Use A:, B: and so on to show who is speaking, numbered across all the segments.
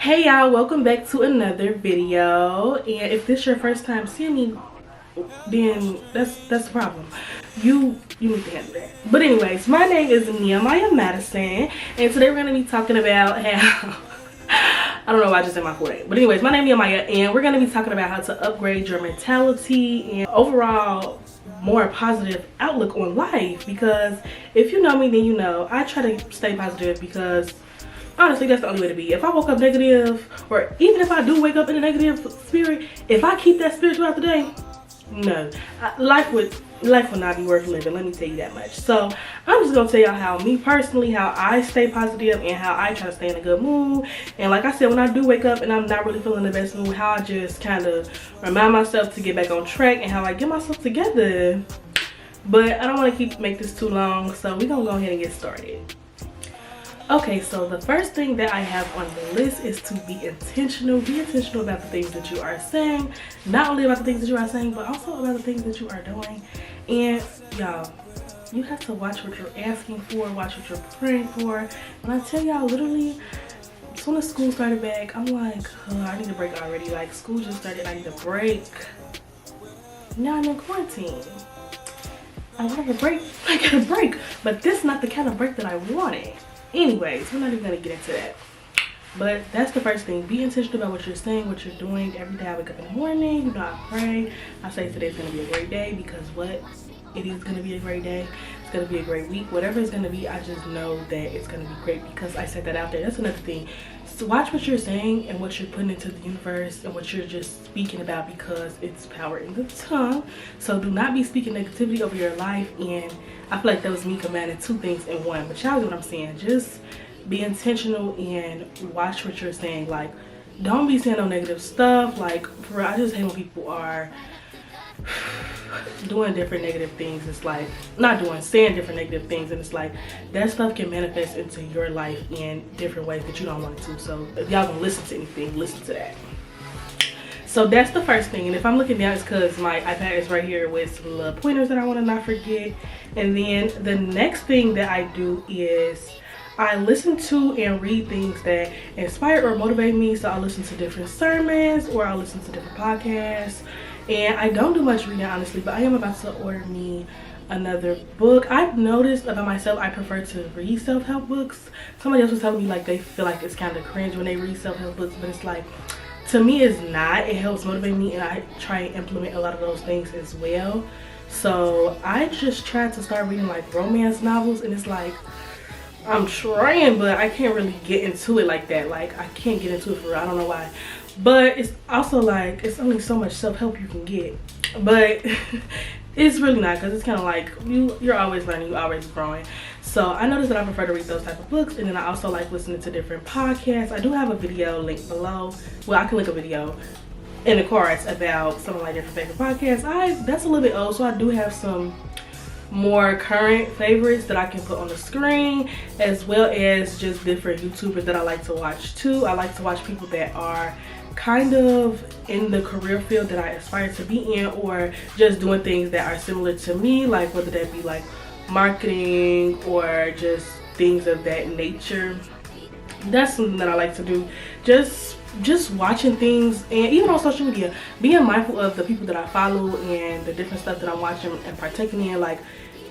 A: Hey y'all, welcome back to another video. And if this your first time seeing me, then that's the problem. You need to handle that. But anyways, my name is Nia'Mya Madison, and today we're gonna be talking about how I don't know why I just said my full name. But anyways, my name is Nia'Mya, and we're gonna be talking about how to upgrade your mentality and overall more positive outlook on life. Because if you know me, then you know I try to stay positive, because honestly, that's the only way to be. If I woke up negative, or even if I do wake up in a negative spirit, if I keep that spirit throughout the day, no, life would not be worth living. Let me tell you that much. So I'm just gonna tell y'all how me personally, how I stay positive and how I try to stay in a good mood. And like I said, when I do wake up and I'm not really feeling the best mood, how I just kind of remind myself to get back on track and how I get myself together. But I don't want to make this too long, so we're gonna go ahead and get started. Okay, so the first thing that I have on the list is to be intentional. Be intentional about the things that you are saying. Not only about the things that you are saying, but also about the things that you are doing. And y'all, you have to watch what you're asking for, watch what you're praying for. And I tell y'all, literally, as soon as school started back, I'm like, oh, I need a break already. Like, school just started, I need a break. Now I'm in quarantine. I wanted a break, I got a break. But this is not the kind of break that I wanted. Anyways, we're not even gonna get into that. But that's the first thing. Be intentional about what you're saying, what you're doing. Every day I wake up in the morning, you know, I pray. I say today's gonna be a great day, because what? It is gonna be a great day. It's gonna be a great week. Whatever it's gonna be, I just know that it's gonna be great because I said that out there. That's another thing. So watch what you're saying and what you're putting into the universe and what you're just speaking about, because it's power in the tongue. So do not be speaking negativity over your life. And I feel like that was me commanding two things in one. But y'all know what I'm saying. Just be intentional and watch what you're saying. Like, don't be saying no negative stuff. Like, for real, I just hate when people are doing different negative things. It's like, saying different negative things, and it's like that stuff can manifest into your life in different ways that you don't want it to. So if y'all gonna listen to anything, listen to that. So that's the first thing. And if I'm looking down, it's because my iPad is right here with some little pointers that I want to not forget. And then the next thing that I do is I listen to and read things that inspire or motivate me. So I listen to different sermons, or I listen to different podcasts. And I don't do much reading, honestly, but I am about to order me another book. I've noticed about myself, I prefer to read self-help books. Somebody else was telling me like they feel like it's kind of cringe when they read self-help books, but it's like, to me it's not. It helps motivate me, and I try and implement a lot of those things as well. So I just tried to start reading like romance novels, and it's like, I'm trying, but I can't really get into it like that. Like, I can't get into it for real. I don't know why. But it's also like, it's only so much self-help you can get. But it's really not, because it's kind of like you're always learning, you're always growing. So I noticed that I prefer to read those type of books. And then I also like listening to different podcasts. I do have a video linked below. Well, I can link a video in the cards about some of my different favorite podcasts. That's a little bit old, so I do have some more current favorites that I can put on the screen, as well as just different YouTubers that I like to watch too. I like to watch people that are kind of in the career field that I aspire to be in, or just doing things that are similar to me, like whether that be like marketing or just things of that nature. That's something that I like to do. Just watching things, and even on social media, being mindful of the people that I follow and the different stuff that I'm watching and partaking in. Like,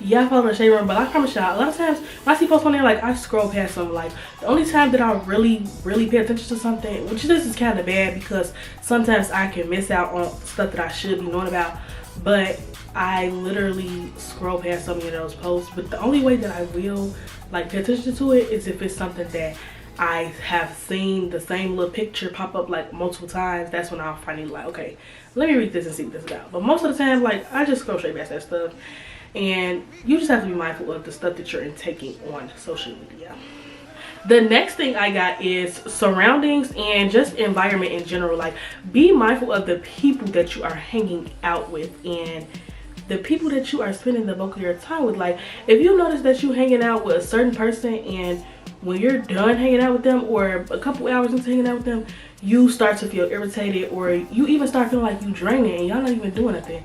A: yeah, I follow the Shade Room, but I promise y'all, a lot of times when I see posts on there, like, I scroll past them. Like, the only time that I really pay attention to something, which this is kind of bad, because sometimes I can miss out on stuff that I should be knowing about, but I literally scroll past so many of those posts. But the only way that I will like pay attention to it is if it's something that I have seen the same little picture pop up like multiple times. That's when I'll finally like, okay, let me read this and see what this is about. But most of the time, like, I just scroll straight past that stuff. And you just have to be mindful of the stuff that you're intaking on social media. The next thing I got is surroundings and just environment in general. Like, be mindful of the people that you are hanging out with and the people that you are spending the bulk of your time with. Like, if you notice that you're hanging out with a certain person, and when you're done hanging out with them, or a couple hours into hanging out with them, you start to feel irritated, or you even start feeling like you draining and y'all not even doing nothing,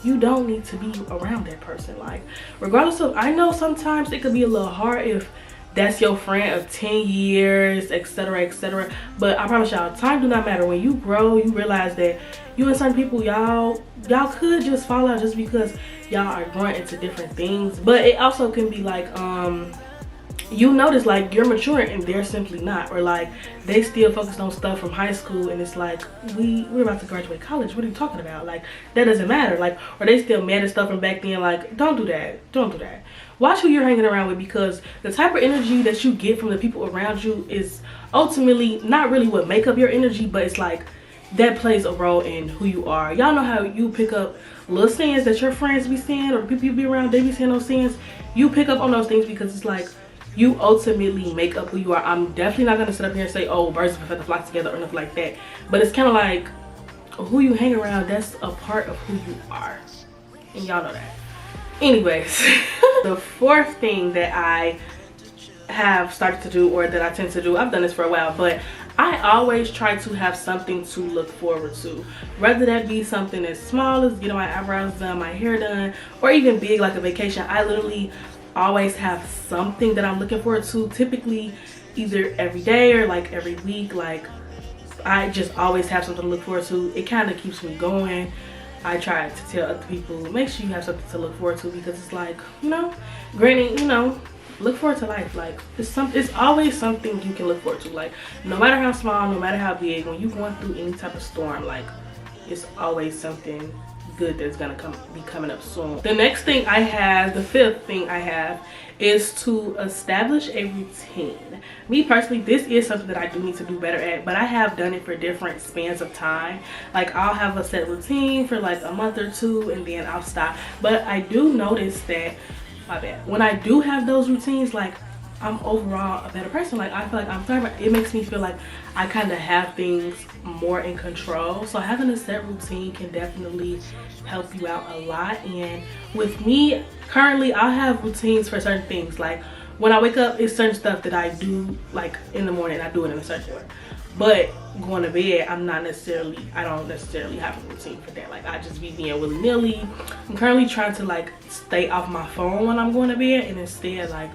A: you don't need to be around that person. Like, regardless of, I know sometimes it could be a little hard if that's your friend of 10 years, etc, etc. But I promise y'all, time do not matter. When you grow, you realize that you and certain people, y'all could just fall out just because y'all are growing into different things. But it also can be like you notice like you're maturing and they're simply not, or like they still focused on stuff from high school and it's like we're about to graduate college, what are you talking about? Like that doesn't matter. Like, or they still mad at stuff from back then. Like, don't do that, don't do that. Watch who you're hanging around with, because the type of energy that you get from the people around you is ultimately not really what make up your energy, but it's like that plays a role in who you are. Y'all know how you pick up little sins that your friends be saying, or people you be around, they be saying those sins. You pick up on those things because it's like you ultimately make up who you are. I'm definitely not gonna sit up here and say, oh, birds of a feather flock together or nothing like that, but it's kind of like who you hang around, that's a part of who you are, and y'all know that. Anyways, the fourth thing that I have started to do, or that I tend to do, I've done this for a while, but I always try to have something to look forward to, whether that be something as small as getting my eyebrows done, my hair done, or even big like a vacation. I literally always have something that I'm looking forward to, typically either every day or like every week. Like I just always have something to look forward to. It kind of keeps me going. I try to tell other people, make sure you have something to look forward to, because it's like, you know, granted, you know, look forward to life. Like it's always something you can look forward to. Like no matter how small, no matter how big, when you're going through any type of storm, like it's always something good that's gonna be coming up soon. The next thing I have, the fifth thing I have, is to establish a routine. Me personally, this is something that I do need to do better at, but I have done it for different spans of time. Like I'll have a set routine for like a month or two and then I'll stop. But I do notice that, my bad, when I do have those routines, like I'm overall a better person. Like I feel like I'm thriving. It makes me feel like I kind of have things more in control. So having a set routine can definitely help you out a lot. And with me currently, I'll have routines for certain things. Like when I wake up, it's certain stuff that I do like in the morning. I do it in a certain order. But going to bed, I don't necessarily have a routine for that. Like I just be being willy-nilly. I'm currently trying to like stay off my phone when I'm going to bed and instead like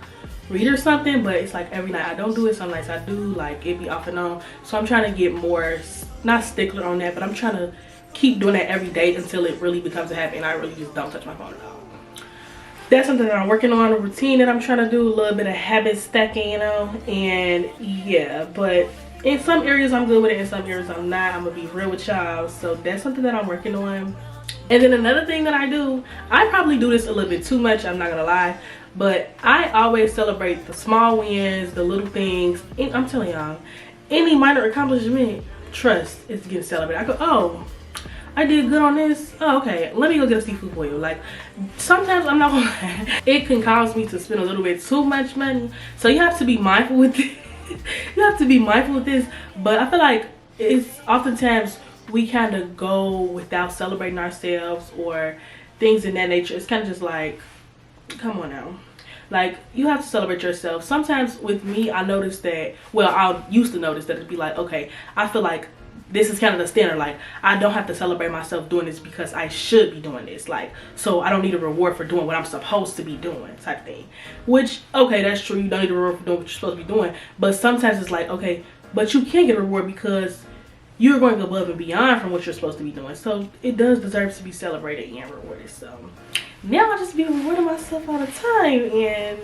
A: read or something, but it's like every night I don't do it. Some nights I do, like it be off and on. So I'm trying to get more, not stickler on that, but I'm trying to keep doing that every day until it really becomes a habit and I really just don't touch my phone at all. That's something that I'm working on, a routine that I'm trying to do, a little bit of habit stacking, you know. And yeah, but in some areas I'm good with it, in some areas I'm not. I'm gonna be real with y'all. So that's something that I'm working on. And then another thing that I do, I probably do this a little bit too much, I'm not gonna lie, but I always celebrate the small wins, the little things. And I'm telling y'all, any minor accomplishment, trust, is getting celebrated. I go, oh, I did good on this. Oh, okay, let me go get a seafood boil. Like sometimes, I'm not gonna lie, it can cause me to spend a little bit too much money. So you have to be mindful with this. You have to be mindful with this. But I feel like it's oftentimes we kind of go without celebrating ourselves or things in that nature. It's kind of just like, come on now. Like you have to celebrate yourself. Sometimes with me, I notice that, well, I used to notice that it'd be like, okay, I feel like this is kind of the standard. Like I don't have to celebrate myself doing this because I should be doing this. Like, so I don't need a reward for doing what I'm supposed to be doing, type thing. Which, okay, that's true. You don't need a reward for doing what you're supposed to be doing. But sometimes it's like, okay, but you can get a reward because you're going above and beyond from what you're supposed to be doing. So it does deserve to be celebrated and rewarded. So now I just be rewarding myself all the time, and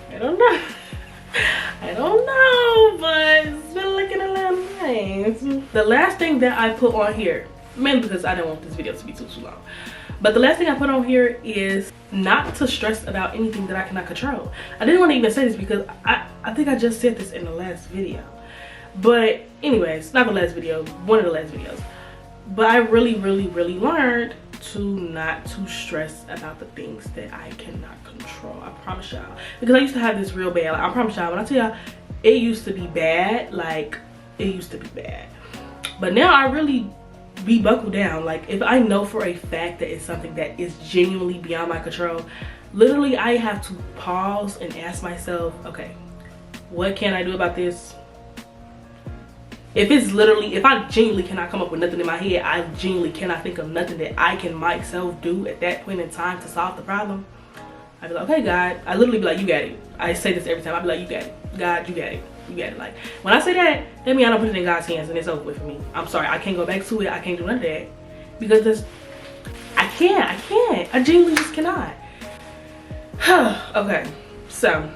A: I don't know. I don't know, but it's been looking a little nice. The last thing that I put on here, mainly because I didn't want this video to be too long, but the last thing I put on here is not to stress about anything that I cannot control. I didn't want to even say this because I think I just said this in the last video. But anyways, not the last video, one of the last videos. But I really learned to not to stress about the things that I cannot control. I promise y'all. Because I used to have this real bad, like, I promise y'all, when I tell y'all, it used to be bad. Like, it used to be bad. But now I really be buckled down. Like, if I know for a fact that it's something that is genuinely beyond my control, literally I have to pause and ask myself, okay, what can I do about this? If I genuinely cannot come up with nothing in my head, I genuinely cannot think of nothing that I can myself do at that point in time to solve the problem, I'd be like, okay, God. I literally be like, you got it. I say this every time. I'd be like, you got it. God, you got it. You got it. Like, when I say that means I don't put it in God's hands and it's over with for me. I'm sorry. I can't go back to it. I can't do none of that. Because I can't. I genuinely just cannot. Okay. So,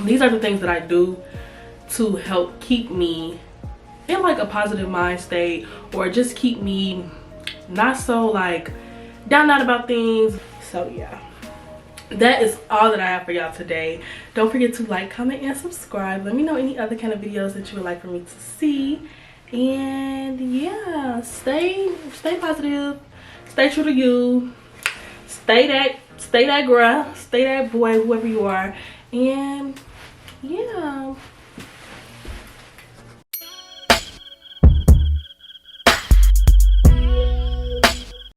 A: these are the things that I do to help keep me in like a positive mind state, or just keep me not so like down and out about things. So yeah, that is all that I have for y'all today. Don't forget to like, comment, and subscribe. Let me know any other kind of videos that you would like for me to see. And yeah, stay positive, stay true to you, stay that girl, stay that boy, whoever you are. And yeah.